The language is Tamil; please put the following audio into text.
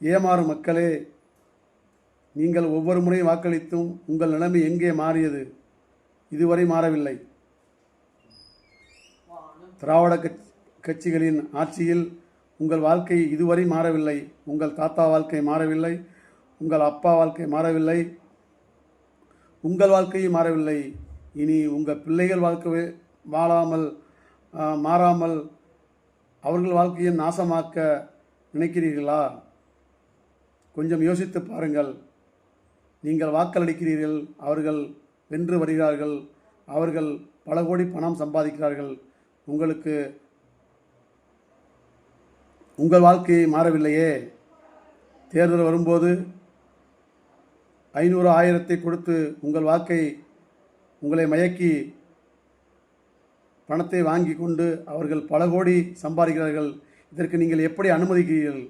ஏமாறும் மக்களே, நீங்கள் ஒவ்வொரு முறையும் வாக்களித்தும் உங்கள் நிலைமை எங்கே மாறியது? இதுவரை மாறவில்லை. திராவிட கட்சிகளின் ஆட்சியில் உங்கள் வாழ்க்கை இதுவரை மாறவில்லை. உங்கள் தாத்தா வாழ்க்கை மாறவில்லை, உங்கள் அப்பா வாழ்க்கை மாறவில்லை, உங்கள் வாழ்க்கையும் மாறவில்லை. இனி உங்கள் பிள்ளைகள் வாழ்க்கை மாறாமல் அவர்கள் வாழ்க்கையை நாசமாக்க நினைக்கிறீர்களா? கொஞ்சம் யோசித்து பாருங்கள். நீங்கள் வாக்களிக்கிறீர்கள், அவர்கள் வென்று வருகிறார்கள், அவர்கள் பல கோடி பணம் சம்பாதிக்கிறார்கள். உங்களுக்கு உங்கள் வாழ்க்கை மாறவில்லையே. தேர்தல் வரும்போது 500 1000 கொடுத்து உங்கள் வாழ்க்கை உங்களை மயக்கி பணத்தை வாங்கி கொண்டு அவர்கள் பல கோடி சம்பாதிக்கிறார்கள். இதற்கு நீங்கள் எப்படி அனுமதிக்கிறீர்கள்?